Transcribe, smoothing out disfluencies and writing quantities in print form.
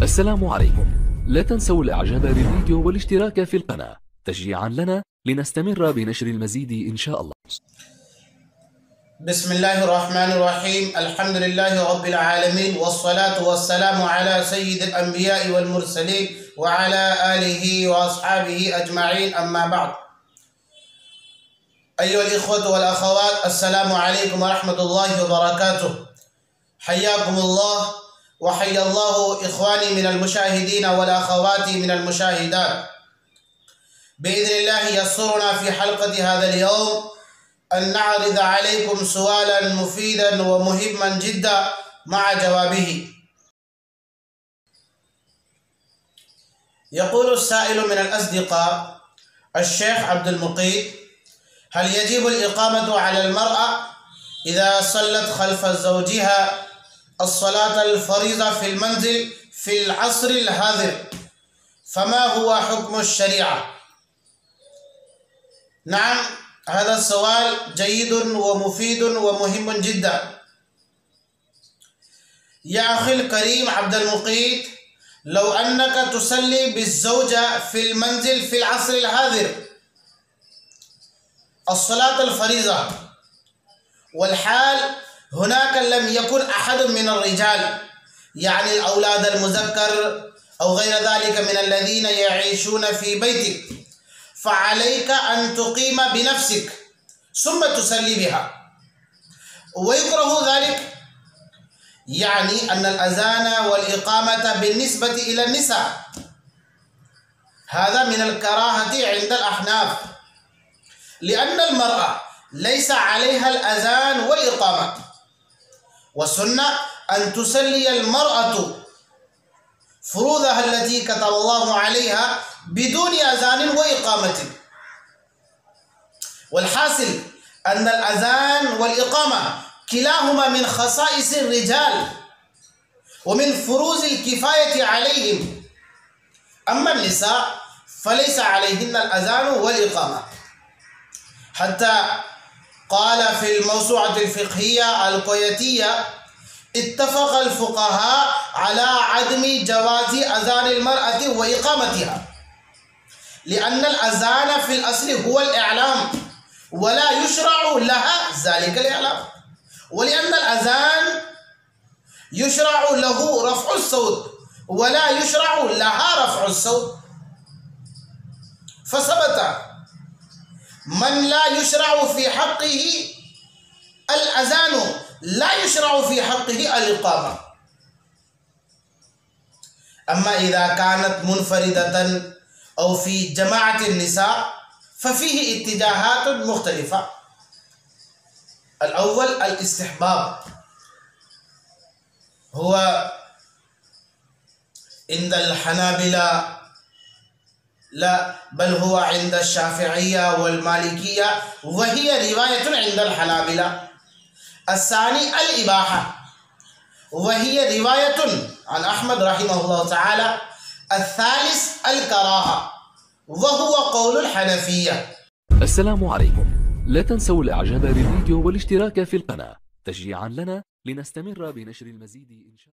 السلام عليكم. لا تنسوا الاعجاب بالفيديو والاشتراك في القناة تشجيعا لنا لنستمر بنشر المزيد إن شاء الله. بسم الله الرحمن الرحيم. الحمد لله رب العالمين، والصلاة والسلام على سيد الأنبياء والمرسلين وعلى آله وأصحابه أجمعين، أما بعد. أيها الإخوة والأخوات، السلام عليكم ورحمة الله وبركاته. حياكم الله وحيا الله إخواني من المشاهدين والأخوات من المشاهدات. بإذن الله يسرنا في حلقة هذا اليوم أن نعرض عليكم سؤالا مفيدا ومهما جدا مع جوابه. يقول السائل من الأصدقاء: الشيخ عبد المقيت، هل يجب الإقامة على المرأة إذا صلت خلف زوجها الصلاة الفريضة في المنزل في العصر الحاضر؟ فما هو حكم الشريعة؟ نعم، هذا السؤال جيد ومفيد ومهم جدا. يا أخي الكريم عبد المقيت، لو أنك تصلي بالزوجة في المنزل في العصر الحاضر الصلاة الفريضة، والحال هناك لم يكن أحد من الرجال، يعني الأولاد المذكر أو غير ذلك من الذين يعيشون في بيتك، فعليك أن تقيم بنفسك ثم تصلي بها. ويكره ذلك، يعني أن الأذان والإقامة بالنسبة إلى النساء هذا من الكراهة عند الأحناف، لأن المرأة ليس عليها الأذان والإقامة، والسنة أن تصلي المرأة فروضها التي كتب الله عليها بدون أذان وإقامة. والحاصل أن الأذان والإقامة كلاهما من خصائص الرجال ومن فروض الكفاية عليهم، أما النساء فليس عليهن الأذان والإقامة. حتى قال في الموسوعة الفقهية الكويتية: اتفق الفقهاء على عدم جواز أذان المرأة وإقامتها، لأن الأذان في الأصل هو الإعلام ولا يشرع لها ذلك الإعلام، ولأن الأذان يشرع له رفع الصوت ولا يشرع لها رفع الصوت. فثبت من لا يشرع في حقه الأذان لا يشرع في حقه الإقامة. أما إذا كانت منفردة أو في جماعة النساء ففيه اتجاهات مختلفة. الأول الاستحباب، هو عند الحنابلة لا، بل هو عند الشافعية والمالكية، وهي رواية عند الحنابلة. الثاني الإباحة، وهي رواية عن أحمد رحمه الله تعالى. الثالث الكراهة، وهو قول الحنفية. السلام عليكم. لا تنسوا الاعجاب بالفيديو والاشتراك في القناة تشجيعا لنا لنستمر بنشر المزيد إن شاء الله.